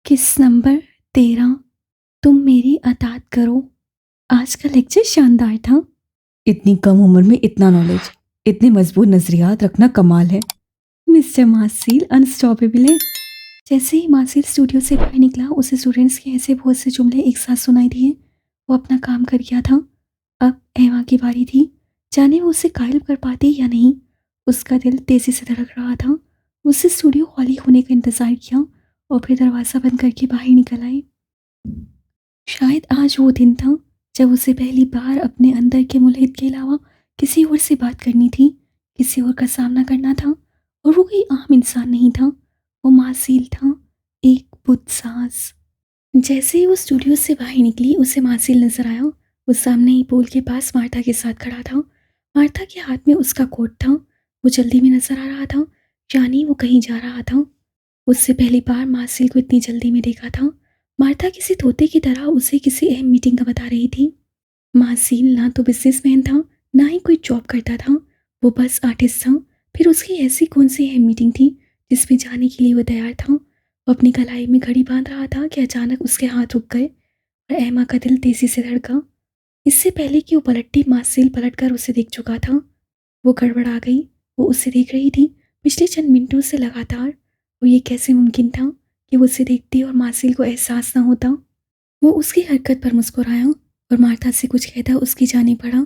किस नंबर 13 तुम मेरी अतात करो। आज का लेक्चर शानदार था। इतनी कम उम्र में इतना नॉलेज, इतने मजबूत नजरियात रखना कमाल है। मिस्टर मासिल अनस्टॉपेबल है। जैसे ही मासिल स्टूडियो से बाहर निकला उसे स्टूडेंट्स के ऐसे बहुत से जुमले एक साथ सुनाई दिए। वो अपना काम कर गया था। अब एमा की बारी थी। जाने वो उसे कायल कर पाती या नहीं। उसका दिल तेजी से धड़क रहा था। उससे स्टूडियो खाली होने का इंतजार किया और फिर दरवाज़ा बंद करके बाहर निकल आई। शायद आज वो दिन था जब उसे पहली बार अपने अंदर के मुल्हित के अलावा किसी और से बात करनी थी, किसी और का सामना करना था। और वो कोई आम इंसान नहीं था, वो मासील था, एक बुतसाज। जैसे ही वो स्टूडियो से बाहर निकली उसे मासील नजर आया। वो सामने ही पूल के पास मार्था के साथ खड़ा था। मार्था के हाथ में उसका कोट था। वो जल्दी में नजर आ रहा था, यानी वो कहीं जा रहा था। उससे पहली बार मासिल को इतनी जल्दी में देखा था। मार्था किसी तोते की तरह उसे किसी अहम मीटिंग का बता रही थी। मासिल ना तो बिजनेसमैन था, ना ही कोई जॉब करता था। वो बस आर्टिस्ट था। फिर उसकी ऐसी कौन सी अहम मीटिंग थी जिसमें जाने के लिए वो तैयार था। वो अपनी कलाई में घड़ी बांध रहा था कि अचानक उसके हाथ रुक गए और एमा का दिल तेजी से धड़का। इससे पहले कि वो पलटती, मासिल पलटकर उसे देख चुका था। वो गड़बड़ा गई। वो उसे देख रही थी पिछले चंद मिनटों से लगातार। वो ये कैसे मुमकिन था कि वो उसे देखती और मासिल को एहसास ना होता। वो उसकी हरकत पर मुस्कुराया और मार्था से कुछ कहता उसकी जाने पड़ा।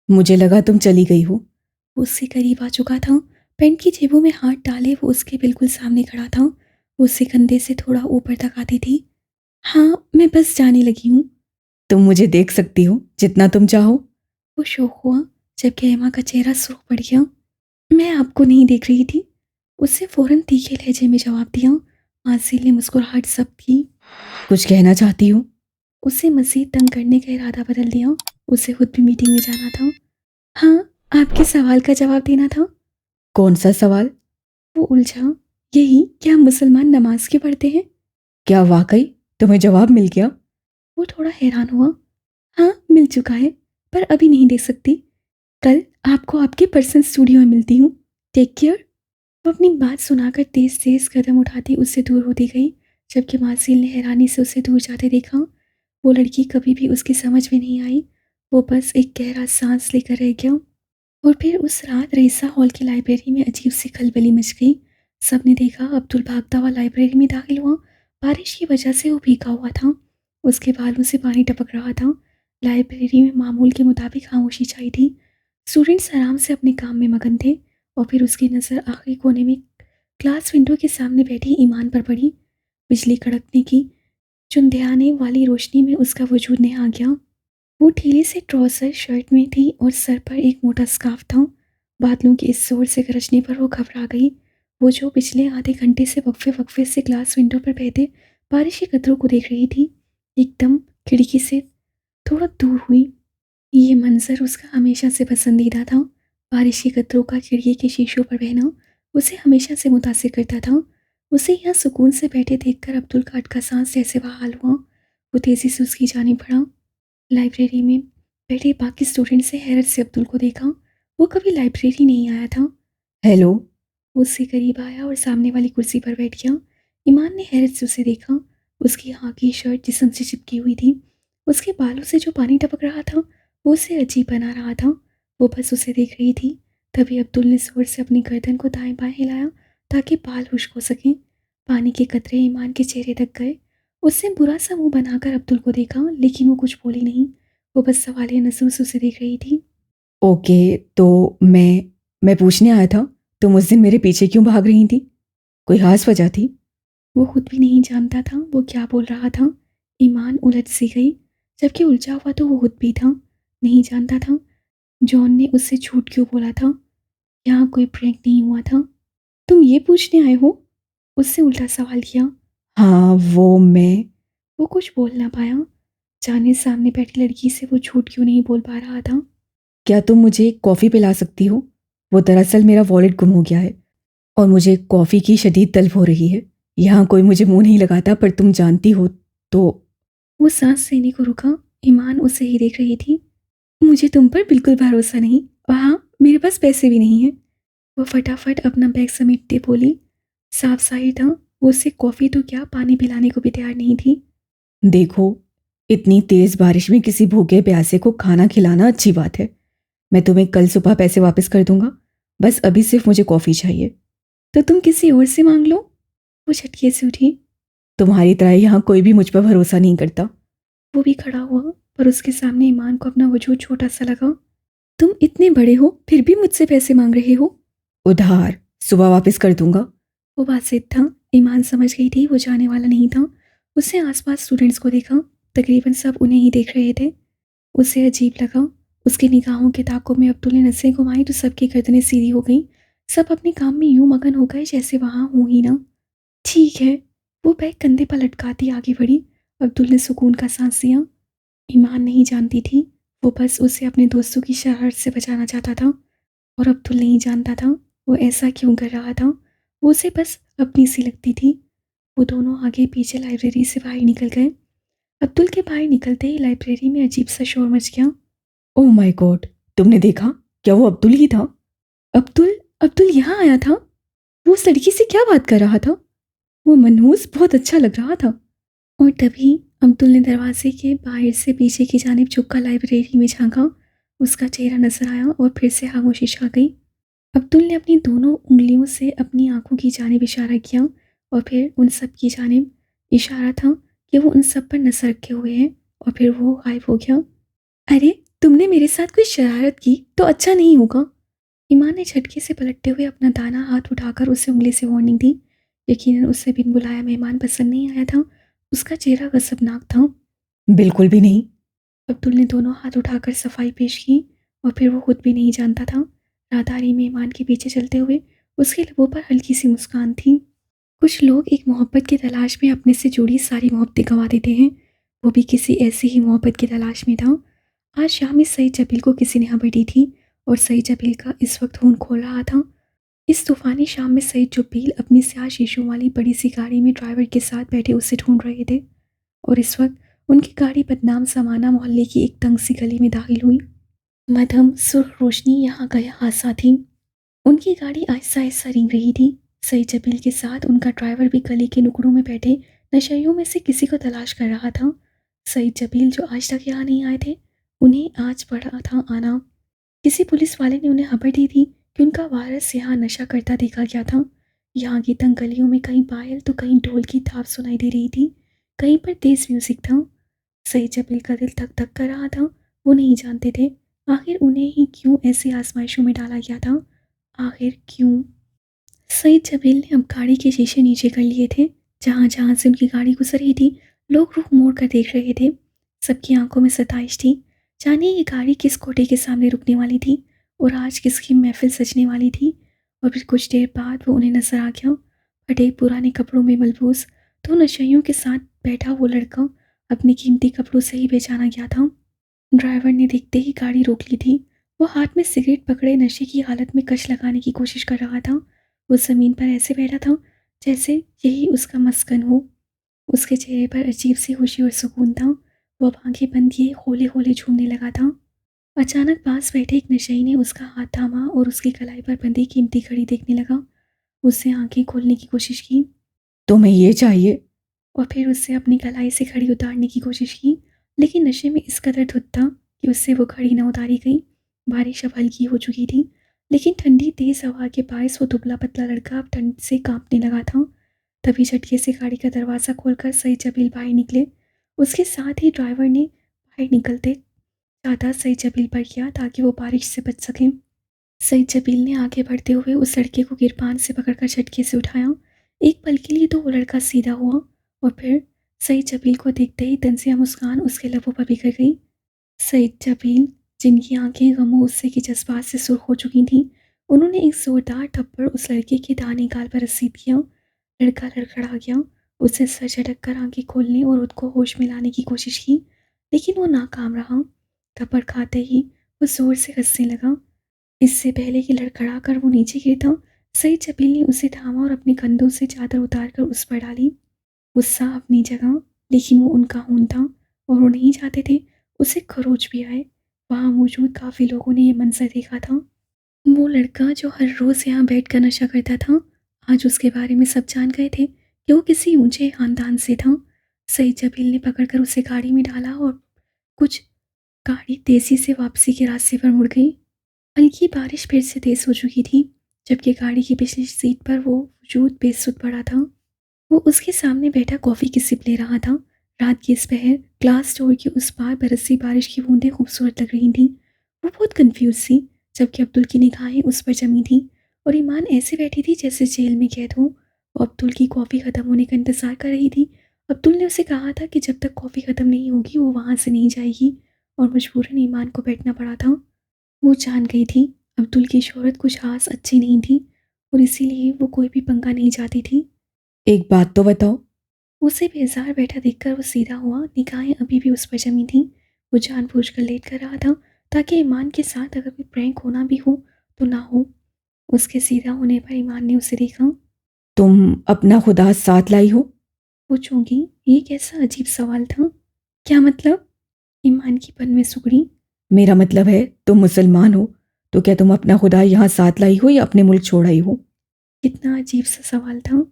मुझे लगा तुम चली गई हो। वो उससे करीब आ चुका था। पैंट की जेबों में हाथ डाले वो उसके बिल्कुल सामने खड़ा था। वो उससे कंधे से थोड़ा ऊपर तक आती थी। हाँ, मैं बस जाने लगी हूँ। तुम मुझे देख सकती हो जितना तुम चाहो। वो शौक हुआ जबकि एमा का चेहरा सुर्ख पड़ गया। मैं आपको नहीं देख रही थी, उससे फौरन तीखे लहजे में जवाब दिया। मासिल ने मुस्कुराहट जब्त की। कुछ कहना चाहती हो? उसे मजीद तंग करने का इरादा बदल दिया। उसे खुद भी मीटिंग में जाना था। हाँ, आपके सवाल का जवाब देना था। कौन सा सवाल? वो उलझा। यही, क्या मुसलमान नमाज क्यों पढ़ते हैं? क्या वाकई तुम्हें जवाब मिल गया? वो थोड़ा हैरान हुआ। हाँ, मिल चुका है, पर अभी नहीं दे सकती। कल आपको आपके पर्सनल स्टूडियो में मिलती हूँ। Take care. वो अपनी बात सुनाकर तेज तेज कदम उठाती उससे दूर होती गई, जबकि मासिल ने हैरानी से उसे दूर जाते देखा। वो लड़की कभी भी उसकी समझ में नहीं आई। वो बस एक गहरा सांस लेकर रह गया। और फिर उस रात रईसा हॉल की लाइब्रेरी में अजीब सी खलबली मच गई। सबने देखा अब्दुल भागता हुआ लाइब्रेरी में दाखिल हुआ। बारिश की वजह से वो भीगा हुआ था। उसके बालों से पानी टपक रहा था। लाइब्रेरी में मामूल के मुताबिक खामोशी छाई थी। स्टूडेंट्स आराम से अपने काम में मगन थे। और फिर उसकी नज़र आखिरी कोने में ग्लास विंडो के सामने बैठी ईमान पर पड़ी। बिजली कड़कने की चुंधियाने वाली रोशनी में उसका वजूद नेहा गया। वो ढीले से ट्राउजर शर्ट में थी और सर पर एक मोटा स्कार्फ था। बादलों के इस जोर से गरजने पर वो घबरा गई। वो जो पिछले आधे घंटे से वक्फे वक्फे से ग्लास विंडो पर बहते बारिश के कतरों को देख रही थी, एकदम खिड़की से थोड़ा दूर हुई। ये मंजर उसका हमेशा से पसंदीदा था। बारिश के कतरों का खिड़की के शीशों पर बहना उसे हमेशा से मुतासिर करता था। उसे यहाँ सुकून से बैठे देखकर अब्दुल का अटका सांस जैसे बहाल हुआ। वो तेजी से उसकी जानिब बढ़ा। लाइब्रेरी में बैठे बाकी स्टूडेंट से हैरत से अब्दुल को देखा। वो कभी लाइब्रेरी नहीं आया था। हेलो। वो उससे करीब आया और सामने वाली कुर्सी पर बैठ गया। ईमान ने हैरत से उसे देखा। उसकी खाकी शर्ट जिस्म से चिपकी हुई थी। उसके बालों से जो पानी टपक रहा था वो उसे अजीब बना रहा था। वो बस उसे देख रही थी। तभी अब्दुल ने जोर से अपनी गर्दन को दाएं बाएं हिलाया ताकि बाल खुश्क हो सकें। पानी के कतरे ईमान के चेहरे तक गए। उसने बुरा सा मुंह बनाकर अब्दुल को देखा, लेकिन वो कुछ बोली नहीं। वो बस सवालिया नजरों से उसे देख रही थी। ओके, तो मैं पूछने आया था, तुम उस दिन मेरे पीछे क्यों भाग रही थी? कोई खास वजह थी? वो खुद भी नहीं जानता था वो क्या बोल रहा था। ईमान उलझ सी गई, जबकि उलझा हुआ तो वो खुद भी था। नहीं जानता था जॉन ने उससे झूठ क्यों बोला था। यहाँ कोई प्रैंक नहीं हुआ था। तुम ये पूछने आए हो? उससे उल्टा सवाल किया। हाँ, वो मैं वो कुछ बोल ना पाया। जाने सामने बैठी लड़की से वो झूठ क्यों नहीं बोल पा रहा था। क्या तुम मुझे कॉफ़ी पिला सकती हो? वो दरअसल मेरा वॉलेट गुम हो गया है और मुझे कॉफ़ी की शदीद तलब हो रही है। यहाँ कोई मुझे मुंह नहीं लगाता, पर तुम जानती हो तो। वो सांस लेने को रुका। ईमान उसे ही देख रही थी। मुझे तुम पर बिल्कुल भरोसा नहीं, और हाँ, मेरे पास पैसे भी नहीं हैं। वो फटाफट अपना बैग समेटते बोली। साफ जाहिर था वो उसे कॉफ़ी तो क्या पानी पिलाने को भी तैयार नहीं थी। देखो, इतनी तेज बारिश में किसी भूखे प्यासे को खाना खिलाना अच्छी बात है। मैं तुम्हें कल सुबह पैसे वापस कर दूंगा। बस अभी सिर्फ मुझे कॉफ़ी चाहिए। तो तुम किसी और से मांग लो। वो झटके से उठी। तुम्हारी तरह यहाँ कोई भी मुझ पर भरोसा नहीं करता। वो भी खड़ा हुआ, पर उसके सामने ईमान को अपना वजूद छोटा सा लगा। तुम इतने बड़े हो फिर भी मुझसे पैसे मांग रहे हो। उधार सुबह वापस कर दूंगा। वो बासित था। ईमान समझ गई थी वो जाने वाला नहीं था। उसने आसपास स्टूडेंट्स को देखा। तकरीबन सब उन्हें ही देख रहे थे। उसे अजीब लगा। उसकी निगाहों के ताकों में अब्दुल ने नसें घुमाई तो सबकी गर्दनें सीधी हो गईं। सब अपने काम में यूं मगन हो गए जैसे वहां हूं ही ना। ठीक है। वो बैग कंधे पर लटकाती आगे बढ़ी। अब्दुल ने सुकून का सांस लिया। ईमान नहीं जानती थी। वो बस उसे अपने दोस्तों की शरारत से बचाना चाहता था। और अब्दुल नहीं जानता था वो ऐसा क्यों कर रहा था। वो उसे बस अपनी सी लगती थी। वो दोनों आगे पीछे लाइब्रेरी से बाहर निकल गए। अब्दुल के बाहर निकलते ही लाइब्रेरी में अजीब सा शोर मच गया। ओह माय गॉड, तुमने देखा? क्या वो अब्दुल ही था? अब्दुल अब्दुल यहाँ आया था। वो उस लड़की से क्या बात कर रहा था। वो मनहूस बहुत अच्छा लग रहा था। और तभी अब्दुल ने दरवाजे के बाहर से पीछे की जानिब झुककर लाइब्रेरी में झांका। उसका चेहरा नजर आया और फिर से खामोशी छा गई। अब्दुल ने अपनी दोनों उंगलियों से अपनी आंखों की जानिब इशारा किया और फिर उन सब की जानिब। इशारा था कि वो उन सब पर नजर रखे हुए हैं। और फिर वो गायब हो गया। अरे, तुमने मेरे साथ कोई शरारत की तो अच्छा नहीं होगा। ईमान ने झटके से पलटते हुए अपना दाना हाथ उठाकर उसे उंगली से वार्निंग दी। यकीनन उसे बिन बुलाया मेहमान पसंद नहीं आया था। उसका चेहरा गजबनाक था। बिल्कुल भी नहीं। अब्दुल ने दोनों हाथ उठाकर सफाई पेश की। और फिर वो खुद भी नहीं जानता था। राहदारी में ईमान के पीछे चलते हुए उसके लबों पर हल्की सी मुस्कान थी। कुछ लोग एक मोहब्बत की तलाश में अपने से जुड़ी सारी मोहब्बतें गंवा देते हैं। वो भी किसी ऐसी ही मोहब्बत की तलाश में था। आज शाम में सईद जबील को किसी ने खबर दी थी। और सईद जबील का इस वक्त खून खोल रहा था। इस तूफानी शाम में सईद जबील अपनी स्याह शीशों वाली बड़ी सी गाड़ी में ड्राइवर के साथ बैठे उसे ढूंढ रहे थे। और इस वक्त उनकी गाड़ी बदनाम समाना मोहल्ले की एक तंग सी गली में दाखिल हुई। मध्यम सुर्ख रोशनी यहाँ का हादसा थी। उनकी गाड़ी आहिस्ता आहिस्ता रिंग रही थी। सईद जबील के साथ उनका ड्राइवर भी गली के नुकड़ों में बैठे नशेइयों में से किसी को तलाश कर रहा था। सईद जबील जो आज तक यहाँ नहीं आए थे, उन्हें आज पड़ा था आना। किसी पुलिस वाले ने उन्हें खबर दी थी कि उनका वारस यहाँ नशा करता देखा गया था। यहाँ की तंग गलियों में कहीं पायल तो कहीं ढोल की थाप सुनाई दे रही थी। कहीं पर तेज म्यूजिक था। सईद जबील का दिल धक धक कर रहा था। वो नहीं जानते थे आखिर उन्हें ही क्यों ऐसी आजमाइशों में डाला गया था। आखिर क्यों। सईद जबील ने अब गाड़ी के शीशे नीचे कर लिए थे। जहाँ जहाँ से उनकी गाड़ी गुजर रही थी लोग रुख मोड़ कर देख रहे थे। सबकी आंखों में सताइश थी। जाने ये गाड़ी किस कोठे के सामने रुकने वाली थी और आज किसकी महफिल सजने वाली थी। और फिर कुछ देर बाद वो उन्हें नजर आ गया। फटे पुराने कपड़ों में मलबूस दो नशेइयों के साथ बैठा वो लड़का अपने कीमती कपड़ों से ही पहचाना गया था। ड्राइवर ने देखते ही गाड़ी रोक ली थी। वो हाथ में सिगरेट पकड़े नशे की हालत में कश लगाने की कोशिश कर रहा था। वो ज़मीन पर ऐसे बैठा था जैसे यही उसका मस्कन हो। उसके चेहरे पर अजीब सी खुशी और सुकून था। वो अब आंखें बंद किए होले होले झूमने लगा था। अचानक पास बैठे एक नशेई ने उसका हाथ थामा और उसकी कलाई पर बंधी कीमती घड़ी देखने लगा। उससे आंखें खोलने की कोशिश की। तुम्हें ये चाहिए? और फिर उससे अपनी कलाई से घड़ी उतारने की कोशिश की। लेकिन नशे में इस कदर धुत था कि उससे वो घड़ी न उतारी गई। बारिश अब हल्की हो चुकी थी। लेकिन ठंडी तेज हवा के बायस वो दुबला पतला लड़का अब ठंड से कांपने लगा था। तभी झटके से गाड़ी का दरवाज़ा खोलकर सईद जबील बाहर निकले। उसके साथ ही ड्राइवर ने बाहर निकलते ज़्यादा सईद जबील पर किया ताकि वो बारिश से बच सकें। सईद जबील ने आगे बढ़ते हुए उस लड़के को गिरबान से पकड़कर झटके से उठाया। एक पल के लिए तो वो लड़का सीधा हुआ। और फिर सईद जबील को देखते ही तंजिया मुस्कान उसके लबों पर बिखर गई। सईद जबील, जिनकी आंखें गमो गुस्से के जज्बात से सुर्ख हो चुकी थीं, उन्होंने एक जोरदार थप्पड़ उस लड़के के दाहिने गाल पर रसीद किया। लड़का लड़खड़ा गया। उसने सर झटक कर आंखें खोलने और खुद को होश में लाने की कोशिश की। लेकिन वो नाकाम रहा। थप्पड़ खाते ही वो जोर से हंसने लगा। इससे पहले कि लड़खड़ा कर वो नीचे गिरता, सईद जबील ने उसे थामा और अपने कंधों से चादर उतारकर उस पर डाली। गुस्सा अपनी जगह, लेकिन वो उनका खून था और वो नहीं चाहते थे उसे खरोच भी आए। वहाँ मौजूद काफ़ी लोगों ने ये मंजर देखा था। वो लड़का जो हर रोज़ यहाँ बैठकर नशा करता था, आज उसके बारे में सब जान गए थे कि वो किसी ऊंचे खानदान से था। सईद जमील ने पकड़कर उसे गाड़ी में डाला और कुछ गाड़ी तेजी से वापसी के रास्ते पर मुड़ गई। हल्की बारिश फिर से तेज हो चुकी थी, जबकि गाड़ी की पिछली सीट पर वो वजूद बेसुध पड़ा था। वो उसके सामने बैठा कॉफ़ी की सिप ले रहा था। रात की इस पहर ग्लास डोर के उस पार बरसती बारिश की बूंदें खूबसूरत लग रही थीं। वो बहुत कंफ्यूज थी, जबकि अब्दुल की निगाहें उस पर जमी थी और ईमान ऐसे बैठी थी जैसे जेल में कैद हो। वो अब्दुल की कॉफ़ी ख़त्म होने का इंतज़ार कर रही थी। अब्दुल ने उसे कहा था कि जब तक कॉफ़ी ख़त्म नहीं होगी वो वहाँ से नहीं जाएगी, और मजबूरन ईमान को बैठना पड़ा था। वो जान गई थी अब्दुल की शोहरत कुछ खास अच्छी नहीं थी, और इसीलिए वो कोई भी पंगा नहीं चाहती थी। एक बात तो बताओ। उसे बेजार बैठा देखकर वो सीधा हुआ, निगाहें अभी भी उस पर जमी थीं। वो जानबूझकर लेट कर रहा था ताकि ईमान के साथ अगर कोई प्रैंक होना भी हो तो ना हो। उसके सीधा होने पर ईमान ने उसे देखा। तुम अपना खुदा साथ लाई हो? वो चौंकी। ये कैसा अजीब सवाल था? क्या मतलब? ईमान की पन में सुगड़ी। मेरा मतलब है तुम मुसलमान हो, तो क्या तुम अपना खुदा यहाँ साथ लाई हो या अपने मुल्क छोड़ आई हो? कितना अजीब सा सवाल था।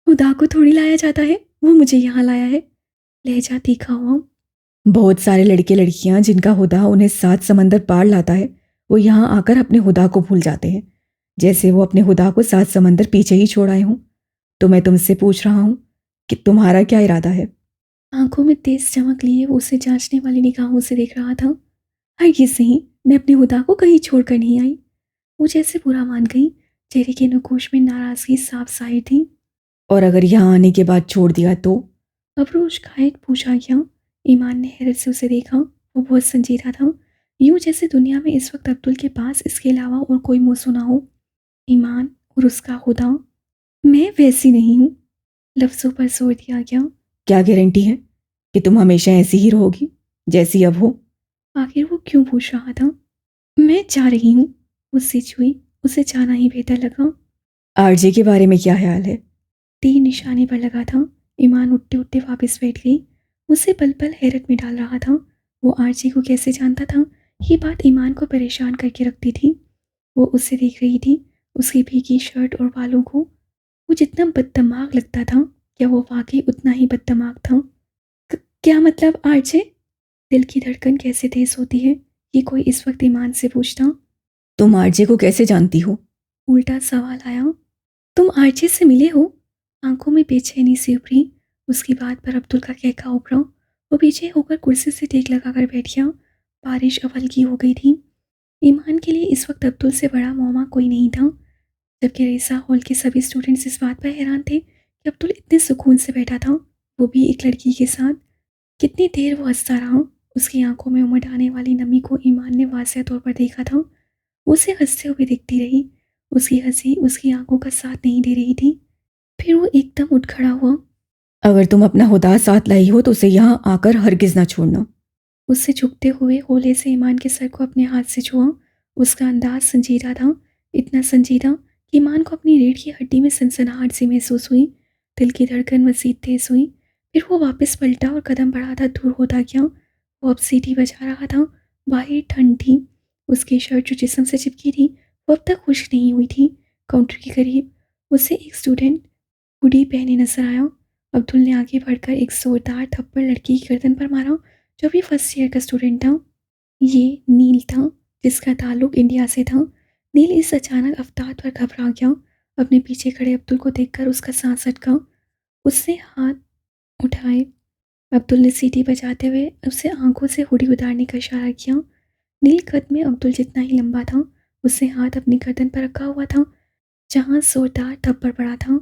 खुदा को थोड़ी लाया जाता है, वो मुझे यहाँ लाया है। लहजा तीखा हुआ। बहुत सारे लड़के लड़कियां जिनका खुदा उन्हें 7 समंदर पार लाता है, वो यहाँ आकर अपने खुदा को भूल जाते हैं, जैसे वो अपने खुदा को 7 समंदर पीछे ही छोड़ आए हों। तो मैं तुमसे पूछ रहा हूँ कि तुम्हारा क्या इरादा है? आंखों में तेज चमक लिए वो उसे जांचने वाली निगाहों से देख रहा था। हरगिज़ नहीं, मैं अपने खुदा को कहीं छोड़कर नहीं आई। वो जैसे बुरा मान गई। चेहरे के नकूश में नाराजगी साफ जाहिर थी। और अगर यहाँ आने के बाद छोड़ दिया तो? अफरोज खायद पूछा गया। ईमान ने हैरत से उसे देखा। वो बहुत संजीदा था, यूं जैसे दुनिया में इस वक्त अब्दुल के पास इसके अलावा और कोई मौजू ना हो। ईमान और उसका खुदा। मैं वैसी नहीं हूँ, लफ्ज़ों पर जोर दिया गया। क्या गारंटी है कि तुम हमेशा ऐसी ही रहोगी जैसी अब हो? आखिर वो क्यों पूछ रहा था? मैं जा रही हूँ, उससे छुई। उसे जाना ही बेहतर लगा। आरजे के बारे में क्या ख्याल है? तीर निशाने पर लगा था। ईमान उठते उठते वापस बैठ गई। उसे पल पल हैरत में डाल रहा था। वो आरजी को कैसे जानता था? ये बात ईमान को परेशान करके रखती थी। वो उससे देख रही थी, उसकी भीगी शर्ट और बालों को। वो जितना बददिमाग लगता था, क्या वो वाकई उतना ही बददिमाग था? क्या मतलब आरजे? दिल की धड़कन कैसे तेज होती है, ये कोई इस वक्त ईमान से पूछता। तुम आरजे को कैसे जानती हो? उल्टा सवाल आया। तुम आरजे से मिले हो? आंखों में बेचैनी सी उभरी। उसकी बात पर अब्दुल का कहका उभरा। वो पीछे होकर कुर्सी से टेक लगाकर बैठ गया। बारिश अब हल्की हो गई थी। ईमान के लिए इस वक्त अब्दुल से बड़ा मौमा कोई नहीं था, जबकि रेसा हॉल के सभी स्टूडेंट्स इस बात पर हैरान थे कि अब्दुल इतने सुकून से बैठा था, वो भी एक लड़की के साथ। कितनी देर वो हंसता रहा। उसकी आंखों में उमड़ आने वाली नमी को ईमान ने वाज़ेह तौर पर देखा था। वो उसे हंसते हुए दिखती रही। उसकी हंसी उसकी आंखों का साथ नहीं दे रही थी। फिर वो एकदम उठ खड़ा हुआ। अगर तुम अपना खुदा साथ लाई हो तो उसे यहाँ आकर हरगिज ना छोड़ना। उससे झुकते हुए होले से ईमान के सर को अपने हाथ से छुआ। उसका अंदाज संजीदा था, इतना संजीदा कि ईमान को अपनी रीढ़ की हड्डी में सनसनाहट सी महसूस हुई। दिल की धड़कन मजीद तेज हुई। फिर वो वापस पलटा और कदम बढ़ाता दूर होता गया। वो अब सीटी बजा रहा था। बाहर ठंड थी। उसकी शर्ट जो जिस्म से चिपकी थी वो अब तक खुश्क नहीं हुई थी। काउंटर के करीब उसे एक स्टूडेंट हुडी पहने नजर आया। अब्दुल ने आगे बढ़कर एक जोरदार थप्पड़ लड़की की गर्दन पर मारा, जो भी फर्स्ट ईयर का स्टूडेंट था। ये नील था, जिसका ताल्लुक इंडिया से था। नील इस अचानक अवतार पर घबरा गया। अपने पीछे खड़े अब्दुल को देखकर उसका सांस अटका। उसने हाथ उठाए। अब्दुल ने सीटी बजाते हुए उसे आंखों से हुडी उतारने का इशारा किया। नील कद में अब्दुल जितना ही लंबा था। उसने हाथ अपनी गर्दन पर रखा हुआ था, जहाँ जोरदार थप्पड़ पड़ा था।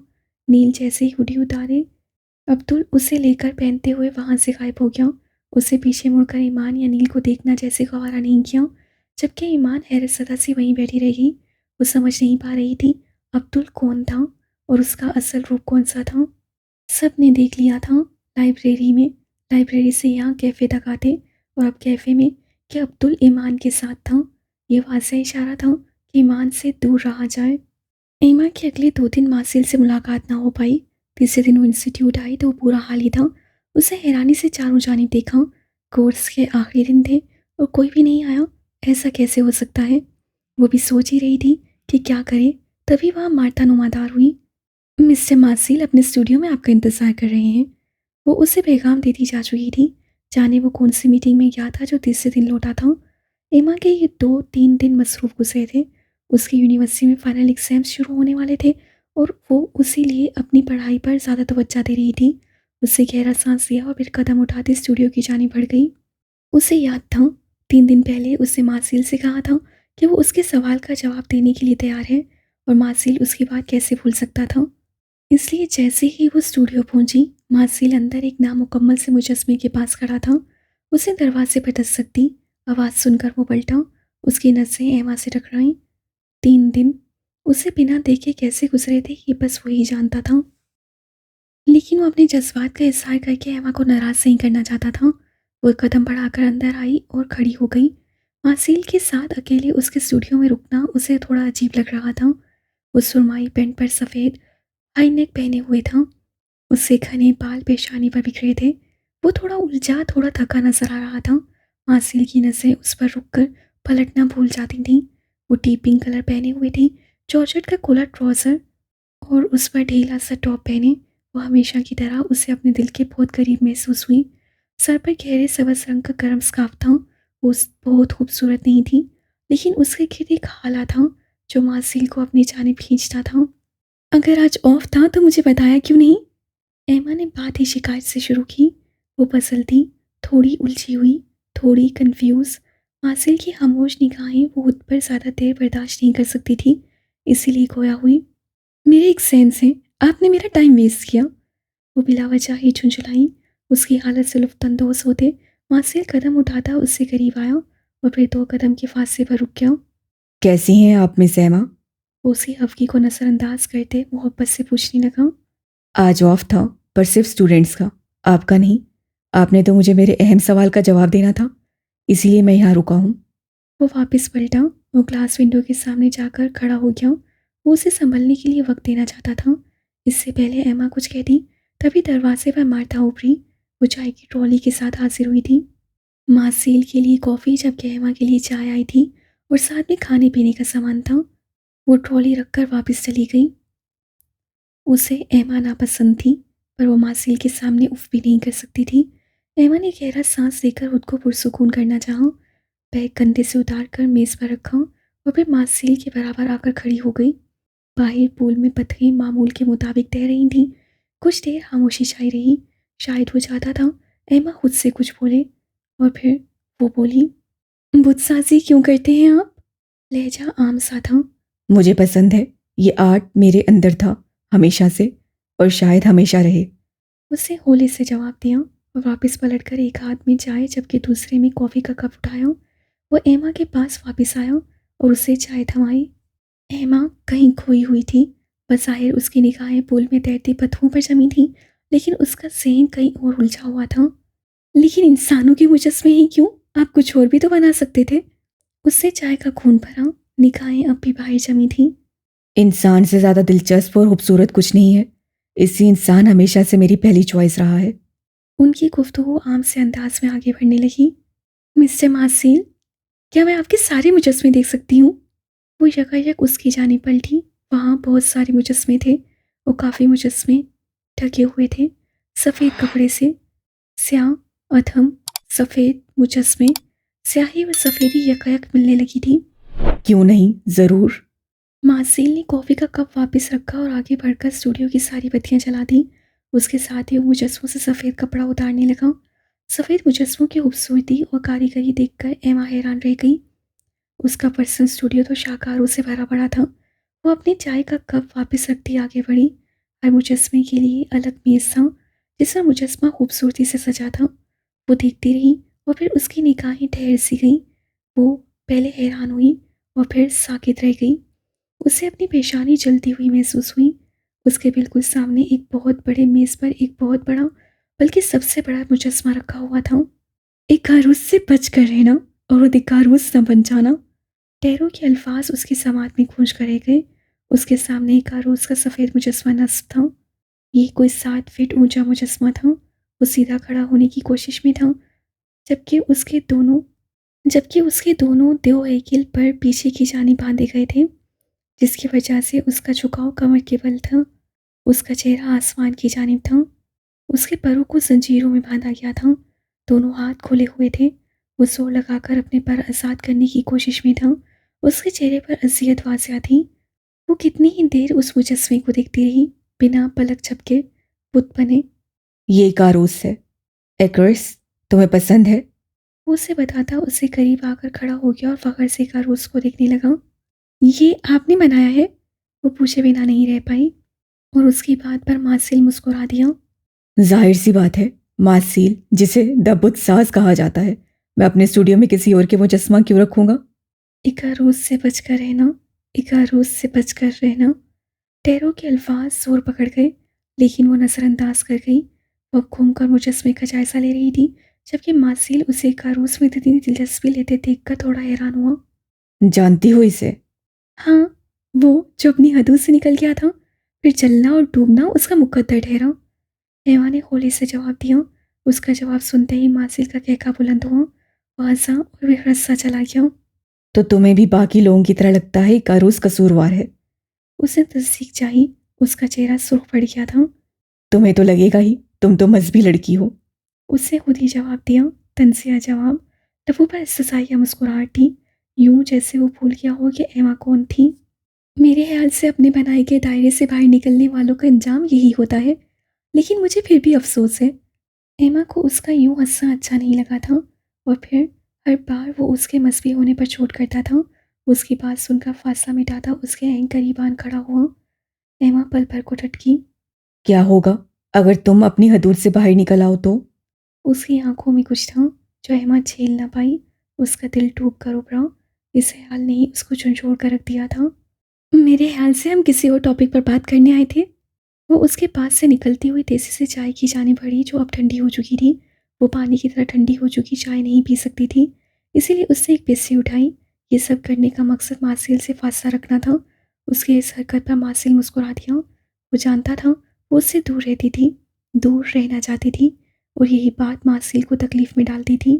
नील जैसे ही हुडी उतारे, अब्दुल उसे लेकर पहनते हुए वहां से गायब हो गया। उसे पीछे मुड़कर ईमान या नील को देखना जैसे गवारा नहीं किया, जबकि ईमान हैरत ज़दा सी वहीं बैठी रही। वो समझ नहीं पा रही थी अब्दुल कौन था और उसका असल रूप कौन सा था। सब ने देख लिया था लाइब्रेरी में। लाइब्रेरी से यहाँ कैफ़े तक आते, और अब कैफ़े में कि अब्दुल ईमान के साथ था। ये वाज़ेह इशारा था कि ईमान से दूर रहा जाए। ईमान की अगले 2 दिन मासिल से मुलाकात ना हो पाई। तीसरे दिन वो इंस्टीट्यूट आई तो वो पूरा हाल ही था। उसे हैरानी से चारों जानिब देखा। कोर्स के आखिरी दिन थे और कोई भी नहीं आया। ऐसा कैसे हो सकता है? वो भी सोच ही रही थी कि क्या करे, तभी वहाँ मार्ता नुमादार हुई। मिस्टर मार्सिल अपने स्टूडियो में आपका इंतज़ार कर रहे हैं। वो उसे पैगाम देती जा चुकी थी। जाने वो कौन सी मीटिंग में गया था जो तीसरे दिन लौटा था। एमा के ये 2-3 दिन मसरूफ़ गुजरे थे। उसकी यूनिवर्सिटी में फाइनल एग्ज़ाम्स शुरू होने वाले थे और वो उसी लिए अपनी पढ़ाई पर ज़्यादा तवज्जो दे रही थी। उससे गहरा सांस लिया और फिर कदम उठाते स्टूडियो की जानिब बढ़ गई। उसे याद था 3 दिन पहले उसने मार्सिल से कहा था कि वो उसके सवाल का जवाब देने के लिए तैयार है और मार्सिल उसकी बात कैसे भूल सकता था। इसलिए जैसे ही वो स्टूडियो पहुंची, मार्सिल अंदर एक नामुकम्मल से मुजस्मे के पास खड़ा था। उसने दरवाजे पर दस्तक दी। आवाज़ सुनकर वो पलटा। उसकी नज़रें एमा से टकराईं। 3 दिन उसे बिना देखे कैसे गुजरे थे ये बस वही जानता था। लेकिन वो अपने जज्बात का इज़हार करके एमा को नाराज़ नहीं करना चाहता था। वो एक कदम बढ़ाकर अंदर आई और खड़ी हो गई। मार्सिल के साथ अकेले उसके स्टूडियो में रुकना उसे थोड़ा अजीब लग रहा था। वो सुरमाई पैंट पर सफ़ेद हाई नेक पहने हुए था। उससे घने बाल पेशानी पर बिखरे थे। वो थोड़ा उलझा, थोड़ा थका नजर आ रहा था। मार्सिल की नज़रें उस पर रुककर पलटना भूल जाती थीं। वो डीप पिंक कलर पहने हुए थी, जॉर्जेट का खुला ट्राउज़र और उस पर ढीला सा टॉप पहने। वो हमेशा की तरह उसे अपने दिल के बहुत करीब महसूस हुई। सर पर गहरे सब्ज़ रंग का गर्म स्कार्फ था। वो बहुत खूबसूरत नहीं थी, लेकिन उसके गिर्द एक हाला था जो मार्सिल को अपनी जानिब खींचता था। अगर आज ऑफ था तो मुझे बताया क्यों नहीं? एमा ने बात ही शिकायत से शुरू की। वो पजल थी, थोड़ी उलझी हुई, थोड़ी कंफ्यूज। मार्सिल की खामोश निगाहें वो खुद पर ज़्यादा देर बर्दाश्त नहीं कर सकती थी, इसीलिए खोया हुई। मेरे एक सेंस है, आपने मेरा टाइम वेस्ट किया। वो बिलावजह ही झुंझुलाई। उसकी हालत से लुफ्तंदोज होते मार्सिल कदम उठाता उससे करीब आया और फिर 2 कदम के फासले पर रुक गया। कैसी हैं आप मिस एमा? वो उसी हफ्की को नज़रअंदाज करते मोहब्बत से पूछने लगा। आज ऑफ था, पर सिर्फ स्टूडेंट्स का, आपका नहीं। आपने तो मुझे मेरे अहम सवाल का जवाब देना था, इसीलिए मैं यहाँ रुका हूँ। वो वापस पलटा। वो ग्लास विंडो के सामने जाकर खड़ा हो गया। वो उसे संभलने के लिए वक्त देना चाहता था। इससे पहले एमा कुछ कहती, तभी दरवाजे पर मार्था ऊपरी। वो चाय की ट्रॉली के साथ हाजिर हुई थी। मार्सिल के लिए कॉफ़ी, जबकि एमा के लिए चाय आई थी और साथ में खाने पीने का सामान था। वो ट्रॉली रखकर वापस चली गई। उसे एमा नापसंद थी, पर वो मार्सिल के सामने उफ भी नहीं कर सकती थी। एमा ने गहरा सांस लेकर खुद को पुरसुकून करना चाहा। बैग कंधे से उतार कर मेज़ पर रखा और फिर मार्सिल के बराबर आकर खड़ी हो गई। बाहर पूल में बतखें मामूल के मुताबिक तैर रही थीं। कुछ देर खामोशी छाई रही। शायद वो चाहता था एमा खुद से कुछ बोले। और फिर वो बोली, बुतसाजी क्यों करते हैं आप? लहजा आम सा था। मुझे पसंद है, ये आर्ट मेरे अंदर था, हमेशा से, और शायद हमेशा रहे। उसने होले से जवाब दिया और वापस पलटकर एक हाथ में चाय जबकि दूसरे में कॉफ़ी का कप उठाया। वो एमा के पास वापस आया और उससे चाय थमाई। एमा कहीं खोई हुई थी। बज़ाहिर उसकी निगाहें पुल में तैरती पत्थरों पर जमी थीं, लेकिन उसका ज़हन कहीं और उलझा हुआ था। लेकिन इंसानों के मुजस्मे ही क्यों? आप कुछ और भी तो बना सकते थे। उससे चाय का खून भरा। निगाहें अब भी बाहर जमी थीं। इंसान से ज़्यादा दिलचस्प और खूबसूरत कुछ नहीं है, इसलिए इंसान हमेशा से मेरी पहली चॉइस रहा है। उनकी गुफ्तगू आम से अंदाज में आगे बढ़ने लगी। मिस्टर मार्सिल, क्या मैं आपके सारे मुजस्मे देख सकती हूँ? वो यकायक उसकी जानिब पलटी। वहाँ बहुत सारे मुजस्मे थे। वो काफ़ी मुजस्मे ढके हुए थे सफ़ेद कपड़े से। स्याह, अधम, सफ़ेद मुजस्मे। स्याही व सफ़ेदी यकायक मिलने लगी थी। क्यों नहीं, ज़रूर। मार्सिल ने कॉफ़ी का कप वापस रखा और आगे बढ़कर स्टूडियो की सारी बत्तियां जला दी। उसके साथ ही वो मुजस्मों से सफ़ेद कपड़ा उतारने लगा। सफ़ेद मुजस्मों की खूबसूरती और कारीगरी देखकर एमा हैरान रह गई। उसका पर्सनल स्टूडियो तो शाहकारों से भरा पड़ा था। वो अपनी चाय का कप वापस रखती आगे बढ़ी। हर मुजस्मे के लिए अलग मेज़ था जिसका मुजस्मा खूबसूरती से सजा था। वो देखती रही और फिर उसकी निगाहें ठहर सी गईं। वो पहले हैरान हुई और फिर साकित रह गई। उसे अपनी पेशानी जलती हुई महसूस हुई। उसके बिल्कुल सामने एक बहुत बड़े मेज़ पर एक बहुत बड़ा, बल्कि सबसे बड़ा मुजस्मा रखा हुआ था। एक आरूस से बच कर रहना और अधिकारूस न बन जाना। टैरो के अल्फाज उसके समात में गूंज कर रह गए। उसके सामने एक आरूस का सफ़ेद मुजस्मा नस्ब था। ये कोई 7 फीट ऊंचा मुजस्मा था। वो सीधा खड़ा होने की कोशिश में था, जबकि उसके दोनों जबकि उसके दोनों दो हैकिल पर पीछे की जानी बांधे गए थे, जिसकी वजह से उसका झुकाव कमर के बल था। उसका चेहरा आसमान की जानिब था। उसके पैरों को जंजीरों में बांधा गया था। दोनों हाथ खुले हुए थे। वो जोर लगाकर अपने पैर आज़ाद करने की कोशिश में था। उसके चेहरे पर अज़ियत वाज़िया थी। वो कितनी ही देर उस मुजस्मे को देखती रही, बिना पलक झपके, बुत बने। ये कारूस है। एक्रिस, तुम्हें पसंद है? वो उसे बताता उससे करीब आकर खड़ा हो गया और फखर से कारूस को देखने लगा। ये आपने बनाया है? वो पूछे बिना नहीं रह पाई और उसकी बात पर मासिल मुस्कुरा दिया। जाहिर सी बात है, मासील, जिसे द बुत साज कहा जाता है, मैं अपने स्टूडियो में किसी और के मुजस्मा क्यों रखूंगा? इकारूस से बचकर रहना, इकारूस से बचकर रहना। टैरो के अल्फाज जोर पकड़ गए, लेकिन वो नज़रअंदाज कर गई। वो घूमकर मुजस्मे का जायजा ले रही थी, जबकि मासिल उसे इकारूस में इतनी दिलचस्पी लेते देखकर थोड़ा हैरान हुआ। जानती हो इसे? हाँ, वो जो अपनी हदों से निकल गया था, फिर चलना और डूबना उसका मुकद्दर ठहरा। एवा ने होली से जवाब दिया। उसका जवाब सुनते ही मासिल का कहका बुलंद हुआ। वो हंसा और वे हंसा चला गया। तो तुम्हें भी बाकी लोगों की तरह लगता है कारूस कसूरवार है? उसे तस्दीक चाहिए। उसका चेहरा सुर्ख पड़ गया था। तुम्हें तो लगेगा ही, तुम तो मजहबी लड़की हो। उसने खुद ही जवाब दिया, तनसिया जवाब। लबों पर ससाइया मुस्कुराहट थी, यूं जैसे वो भूल गया हो कि एमा कौन थी। मेरे ख्याल से अपने बनाए गए दायरे से बाहर निकलने वालों का अंजाम यही होता है, लेकिन मुझे फिर भी अफसोस है। एमा को उसका यूं हंसना अच्छा नहीं लगा था, और फिर हर बार वो उसके मस्बी होने पर चोट करता था। उसकी बात सुनकर फासला मिटाता उसके ऐन करीब आन खड़ा हुआ। एमा पल भर को टटकी। क्या होगा अगर तुम अपनी हदूद से बाहर निकल आओ तो? उसकी आंखों में कुछ था जो एमा झेल ना पाई। उसका दिल टूट कर उभरा। इस ख्याल ने ही उसको झंझोड़ कर रख दिया था। मेरे ख्याल से हम किसी और टॉपिक पर बात करने आए थे। वो उसके पास से निकलती हुई तेजी से चाय की जाने बढ़ी, जो अब ठंडी हो चुकी थी। वो पानी की तरह ठंडी हो चुकी चाय नहीं पी सकती थी, इसीलिए उसने एक पेस्ट्री उठाई। ये सब करने का मकसद मासिल से फासला रखना था। उसके इस हरकत पर मासिल मुस्कुरा दिया। वो जानता था वो उससे दूर रहती थी, दूर रहना चाहती थी, और यही बात मासिल को तकलीफ में डालती थी।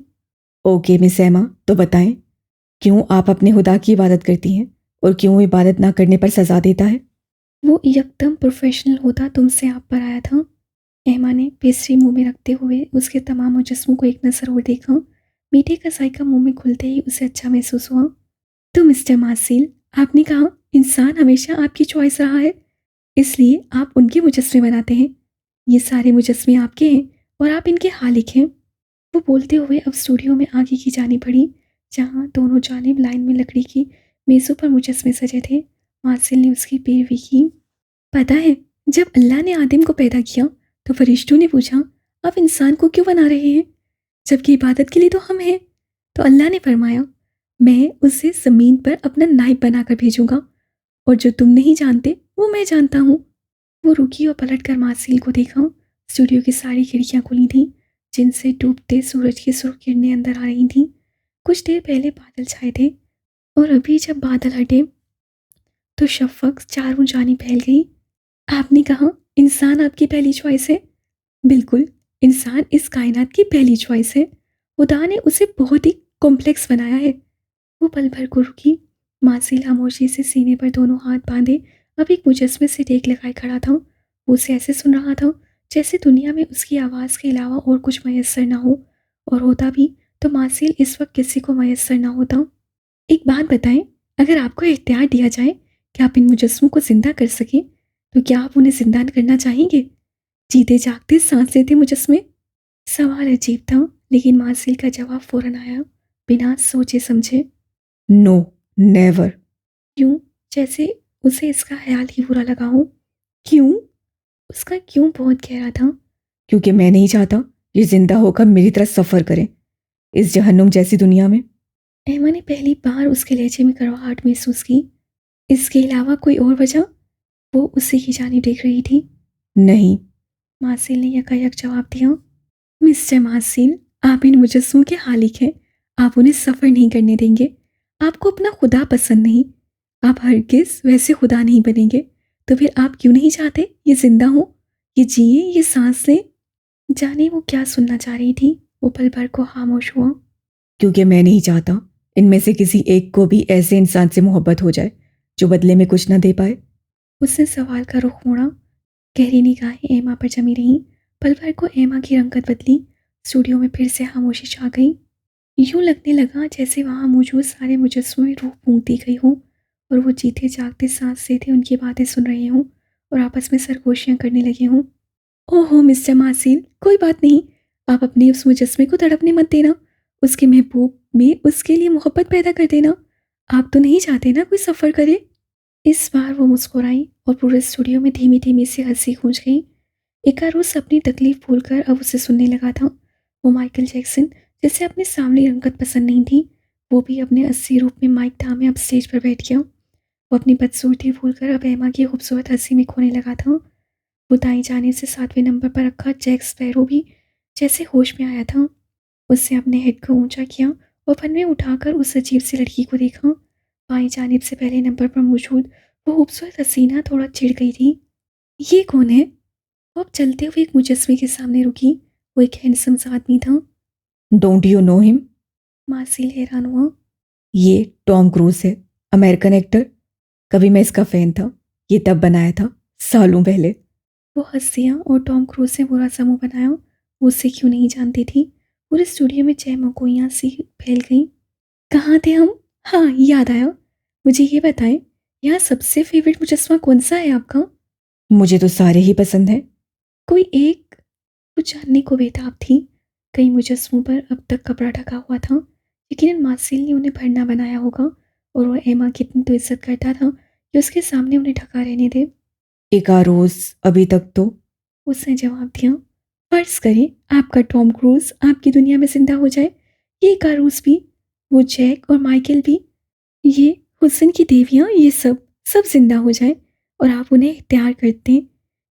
ओके मिस एमा, तो बताएं, क्यों आप अपने खुदा की इबादत करती हैं और क्यों इबादत ना करने पर सजा देता है? वो एकदम प्रोफेशनल होता तुमसे आप पर आया था। एमा ने पेस्ट्री मुंह में रखते हुए उसके तमाम मुजस्मों को एक नज़र और देखा। मीठे का जायका मुंह में खुलते ही उसे अच्छा महसूस हुआ। तो मिस्टर मासिल, आपने कहा इंसान हमेशा आपकी चॉइस रहा है, इसलिए आप उनके मुजस्मे बनाते हैं। ये सारे मुजस्मे आपके हैं और आप इनके हालिक हैं। वो बोलते हुए अब स्टूडियो में आगे की जानी पड़ी, जहाँ दोनों जानिब लाइन में लकड़ी की मेज़ों पर मुजस्मे सजे थे। मासिल ने उसकी पैरवी की। पता है, जब अल्लाह ने आदम को पैदा किया तो फरिश्तों ने पूछा, आप इंसान को क्यों बना रहे हैं, जबकि इबादत के लिए तो हम हैं। तो अल्लाह ने फरमाया, मैं उसे ज़मीन पर अपना नाइब बनाकर भेजूंगा, और जो तुम नहीं जानते वो मैं जानता हूँ। वो रुकी और पलट कर मासिल को देखा। स्टूडियो की सारी खिड़कियाँ खुली थीं, जिनसे डूबते सूरज की सुर्ख किरणें अंदर आ रही थीं। कुछ देर पहले बादल छाए थे, और अभी जब बादल हटे तो शफ़क़ चारों जानी फैल गई। आपने कहा इंसान आपकी पहली चॉइस है। बिल्कुल, इंसान इस कायनात की पहली चॉइस है। खुदा ने उसे बहुत ही कॉम्प्लेक्स बनाया है। वो पल भर को रुकी। मासिल खामोशी से सीने पर दोनों हाथ बांधे अब एक मुजस्मे से टेक लगाए खड़ा था। वो उसे ऐसे सुन रहा था जैसे दुनिया में उसकी आवाज़ के अलावा और कुछ मैसर ना हो, और होता भी तो मासिल इस वक्त किसी को मैसर ना होता। एक बात बताएं, अगर आपको इख्तियार दिया जाए कि आप इन मुजस्मों को जिंदा कर सकें, तो क्या आप उन्हें जिंदा करना चाहेंगे? जीते जागते सांस लेते मुजस्मे। सवाल अजीब था, लेकिन मासिल का जवाब फौरन आया, बिना सोचे समझे। No, never. क्यों? जैसे उसे इसका ख्याल ही बुरा लगा हो। क्यों? उसका क्यों बहुत गहरा था। क्योंकि मैं नहीं चाहता ये जिंदा होकर मेरी तरह सफ़र करें इस जहन्नुम जैसी दुनिया में। एमा ने पहली बार उसके लहजे में कड़वाहट महसूस की। इसके अलावा कोई और वजह? वो उसी की जानिब देख रही थी। नहीं। मासिल ने यकायक जवाब दिया। मिस्टर मासिल, आप इन मुजस्सों के हालिक हैं। आप उन्हें सफ़र नहीं करने देंगे। आपको अपना खुदा पसंद नहीं। आप हरगिज़ वैसे खुदा नहीं बनेंगे। तो फिर आप क्यों नहीं चाहते ये जिंदा हो, ये जिए, ये सांस लें? जाने वो क्या सुनना चाह रही थी। वो पल भर को खामोश हुआ। क्योंकि मैं नहीं चाहता इनमें से किसी एक को भी ऐसे इंसान से मोहब्बत हो जाए जो बदले में कुछ ना दे पाए। उसने सवाल का रुख मोड़ा। गहरी निगाहें एमा पर जमी रहीं। पल भर को एमा की रंगत बदली। स्टूडियो में फिर से खामोशी छा गई। यूं लगने लगा जैसे वहां मौजूद सारे मुजस्समे रूह फूंक दी गई हों और वो जीते जागते सांस लेते उनकी बातें सुन रहे हों और आपस में सरगोशियां करने लगे हों। ओहो मिस्टर मासिल, कोई बात नहीं। आप अपने उस मुजस्मे को तड़पने मत देना। उसके महबूब में उसके लिए मोहब्बत पैदा कर देना। आप तो नहीं चाहते ना कोई सफ़र करे। इस बार वो मुस्कुराई और पूरे स्टूडियो में धीमी धीमी सी हंसी गूंज गई। इकारूस अपनी तकलीफ भूलकर अब उसे सुनने लगा था। वो माइकल जैक्सन, जिसे अपनी सांवली रंगत पसंद नहीं थी, वो भी अपने 80 रूप में माइक थामे अब स्टेज पर बैठ गया। वो अपनी बदसूरती भूलकर अब एमा की खूबसूरत हंसी में खोने लगा था। वो दाएं जाने से 7वें नंबर पर रखा जैक स्पैरो भी जैसे होश में आया था। उसने अपने हेड को ऊंचा किया और फन में उठाकर उस अजीब सी लड़की को देखा। बाएं जानिब से पहले नंबर पर मौजूद वो खूबसूरत हसीना थोड़ा चिढ़ गई थी। ये कौन है? वो अब चलते हुए एक मुजस्मे के सामने रुकी। वो एक हैंडसम सा आदमी था। Don't you know him? Marcel हैरान हुआ। ये टॉम क्रूज है, अमेरिकन एक्टर। कभी मैं इसका फैन था। ये तब बनाया था, सालों पहले। वो हंस दिया और टॉम क्रूज ने बुरा सा मुंह बनाया। वो उसे क्यों नहीं जानती थी। पूरे स्टूडियो में चहमकोइयाँ सी फैल गईं। कहाँ थे हम? हाँ, याद आया। मुझे ये बताएं, यहाँ सबसे फेवरेट मुजस्मा कौन सा है आपका? मुझे तो सारे ही पसंद हैं। कोई एक? वो जानने को बेताब थी। कई मुजस्मों पर अब तक कपड़ा ढका हुआ था। यकीनन मार्सिल ने उन्हें भरना बनाया होगा और वो एमा की इतनी तो इज्जत करता था कि उसके सामने उन्हें ढका रहने दे। इकारोस अभी तक तो। उसने जवाब दिया। फर्ज करें आपका टॉम क्रूज आपकी दुनिया में जिंदा हो जाए, ये कारूस भी, वो जैक और माइकल भी, ये हुस्न की देवियाँ, ये सब सब जिंदा हो जाए और आप उन्हें इख्तियार करते हैं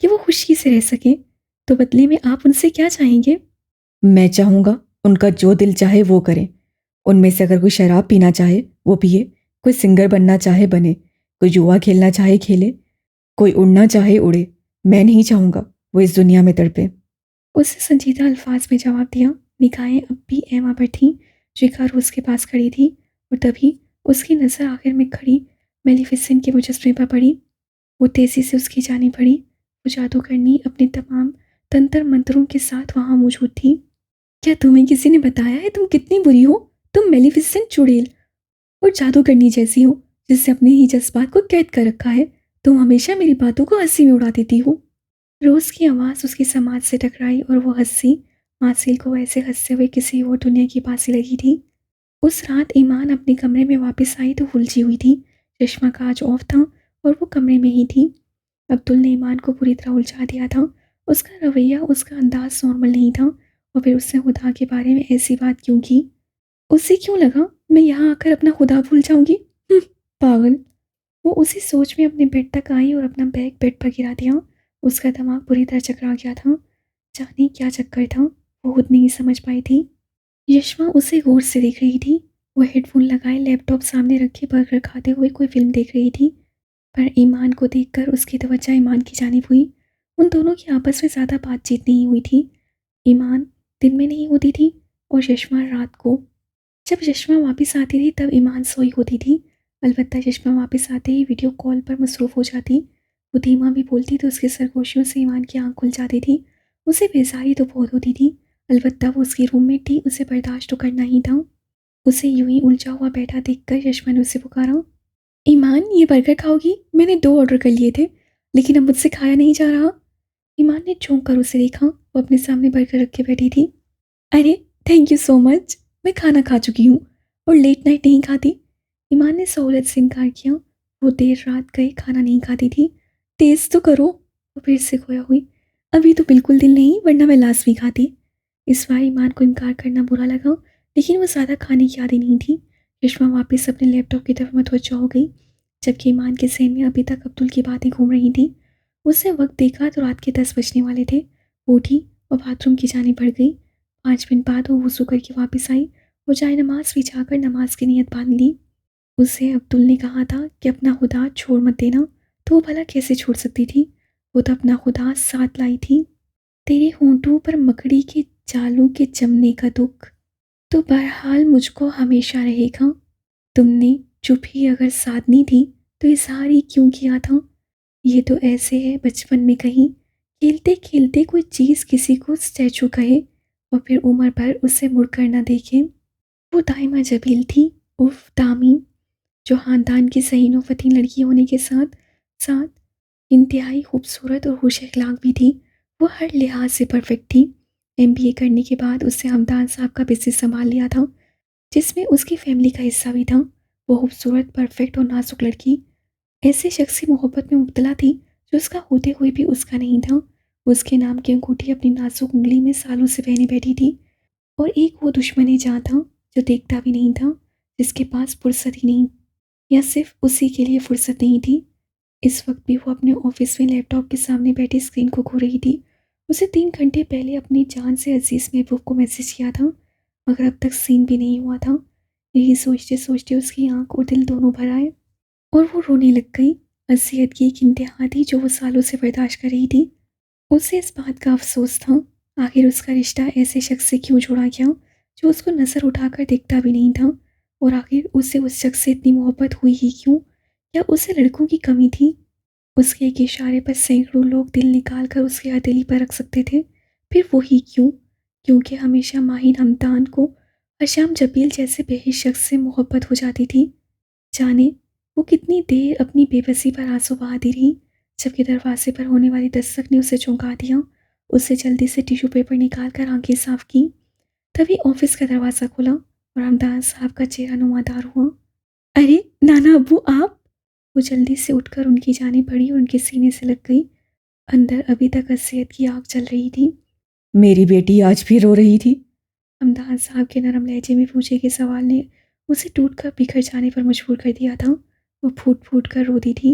कि वो खुशी से रह सकें, तो बदले में आप उनसे क्या चाहेंगे? मैं चाहूँगा उनका जो दिल चाहे वो करें। उनमें से अगर कोई शराब पीना चाहे वो पिए, कोई सिंगर बनना चाहे बने, कोई जुआ खेलना चाहे खेले, कोई उड़ना चाहे उड़े। मैं नहीं चाहूँगा वो इस दुनिया में तड़पे। उसने संजीदा अल्फाज में जवाब दिया। निगाहें अब भी एमा पर थीं, जो कारूस के पास खड़ी थी, और तभी उसकी नज़र आखिर में खड़ी मेलिफिसेंट के मुजस्मे पर पड़ी। वो तेज़ी से उसकी जानिब बढ़ी। वो जादूगरनी अपने तमाम तंत्र मंत्रों के साथ वहाँ मौजूद थी। क्या तुम्हें किसी ने बताया है तुम कितनी बुरी हो? तुम मेलिफिसेंट चुड़ैल और जादूगरनी जैसी हो, जिससे अपने ही जज्बात को कैद कर रखा है। तुम हमेशा मेरी बातों को हंसी में उड़ा देती हो। रोज़ की आवाज़ उसकी समाज से टकराई और वो हंसी। मासिल को ऐसे हंसते हुए किसी और दुनिया की बासी लगी थी। उस रात ईमान अपने कमरे में वापस आई तो उलझी हुई थी। चश्मा का आज ऑफ था और वो कमरे में ही थी। अब्दुल ने ईमान को पूरी तरह उलझा दिया था। उसका रवैया, उसका अंदाज नॉर्मल नहीं था। और फिर उसने खुदा के बारे में ऐसी बात क्यों की? उसे क्यों लगा मैं यहाँ आकर अपना खुदा भूल जाऊंगी? पागल। वो उसी सोच में अपने बेड तक आई और अपना बैग बेड पर गिरा दिया। उसका दिमाग पूरी तरह चकरा गया था। जाने क्या चक्कर था, वो खुद नहीं समझ पाई थी। यशमा उसे गौर से देख रही थी। वो हेडफोन लगाए लैपटॉप सामने रखे बर्गर खाते हुए कोई फिल्म देख रही थी। पर ईमान को देखकर उसकी तवज्जो ईमान की जानिब हुई। उन दोनों की आपस में ज़्यादा बातचीत नहीं हुई थी। ईमान दिन में नहीं होती थी और यशमा रात को। जब यशमा वापस आती थी तब ईमान सोई होती थी। अलबत्ता यशमा वापस आते ही वीडियो कॉल पर मसरूफ़ हो जाती। वो धीमा भी बोलती तो उसके सरगोशियों से ईमान की आंख खुल जाती थी। उसे बेजारी तो बहुत होती थी, अलबत्ता वो उसकी रूममेट थी, उसे बर्दाश्त तो करना ही था। उसे यूं ही उलझा हुआ बैठा देखकर यशमा ने उसे पुकारा। ईमान, ये बर्गर खाओगी? मैंने 2 ऑर्डर कर लिए थे, लेकिन अब मुझसे खाया नहीं जा रहा। ईमान ने चौंक कर उसे देखा। वो अपने सामने बर्गर रख के बैठी थी। अरे थैंक यू सो मच, मैं खाना खा चुकी हूँ और लेट नाइट नहीं खाती। ईमान ने सहूलत से इनकार किया। वो देर रात गए खाना नहीं खाती थी। टेस्ट तो करो। वो फिर से खोया हुई। अभी तो बिल्कुल दिल नहीं, वरना मैं लास्ट भी खाती। इस बार ईमान को इनकार करना बुरा लगा, लेकिन वो ज़्यादा खाने की आदि नहीं थी। यशमा वापस अपने लैपटॉप की तरफ मतवज्जो हो गई, जबकि ईमान के जहन में अभी तक अब्दुल की बातें घूम रही थी। उसने वक्त देखा तो रात के 10 बजने वाले थे। वो उठी और बाथरूम की जानिब बढ़ गई। 5 मिनट बाद वो वज़ू करके वापस आई और जाए नमाज बिछाकर नमाज की नीयत बांध ली। उससे अब्दुल ने कहा था कि अपना खुदा छोड़ मत देना, तो वो भला कैसे छोड़ सकती थी? वो तो अपना खुदा साथ लाई थी। तेरे होंठों पर मकड़ी के जालों के जमने का दुख तो बहरहाल मुझको हमेशा रहेगा। तुमने चुप ही अगर साधनी थी तो इजहार ही क्यों किया था? ये तो ऐसे है बचपन में कहीं खेलते खेलते कोई चीज़ किसी को स्टैचू कहे और फिर उम्र भर उसे मुड़कर न देखे। वो दाइमा जबील थी, उर्फ दामी, जो ख़ानदान की सहीनो फतीन लड़की होने के साथ साथ इंतहाई खूबसूरत और होश अखलाक भी थी। वो हर लिहाज से परफेक्ट थी। एमबीए करने के बाद उसने हमदान साहब का बिजनेस संभाल लिया था, जिसमें उसकी फैमिली का हिस्सा भी था। वो खूबसूरत, परफेक्ट और नाजुक लड़की ऐसे शख्स से मोहब्बत में मुब्तला थी जो उसका होते हुए भी उसका नहीं था। उसके नाम की अंगूठी अपनी नाजुक उंगली में सालों से पहने बैठी थी, और एक वो दुश्मन जहाँ था जो देखता भी नहीं था, जिसके पास फुर्सत ही नहीं, या सिर्फ उसी के लिए फुर्सत नहीं थी। इस वक्त भी वो अपने ऑफिस में लैपटॉप के सामने बैठी स्क्रीन को घूर रही थी। उसे 3 घंटे पहले अपनी जान से अजीज महबूब को मैसेज किया था, मगर अब तक सीन भी नहीं हुआ था। यही सोचते सोचते उसकी आंख और दिल दोनों भर आए और वो रोने लग गई। अज़ियत की एक इंतहा थी जो वो सालों से बर्दाश्त कर रही थी। उसे इस बात का अफसोस था, आखिर उसका रिश्ता ऐसे शख्स से क्यों जुड़ा गया जो उसको नज़र उठाकर देखता भी नहीं था। और आखिर उसे उस शख्स से इतनी मोहब्बत हुई ही क्यों? क्या उसे लड़कों की कमी थी? उसके एक इशारे पर सैकड़ों लोग दिल निकाल कर उसके हथेली पर रख सकते थे, फिर वो ही क्यों? क्योंकि हमेशा माहिन हमदान को हशाम जबील जैसे बेहिस शख्स से मोहब्बत हो जाती थी। जाने वो कितनी देर अपनी बेबसी पर आंसू बहाती रही, जबकि दरवाजे पर होने वाली दस्तक ने उसे चौंका दिया। उसे जल्दी से टिश्यू पेपर निकाल कर आंखें साफ की। तभी ऑफिस का दरवाज़ा खुला और हमदान साहब का चेहरा नुमादार हुआ। अरे नाना अब्बू आप! वो जल्दी से उठकर उनकी जानिब बढ़ी और उनके सीने से लग गई। अंदर अभी तक अज़ियत की आग जल रही थी। मेरी बेटी आज भी रो रही थी। हमदान साहब के नरम लहजे में पूछे के सवाल ने उसे टूट कर बिखर जाने पर मजबूर कर दिया था। वो फूट फूट कर रोती थी।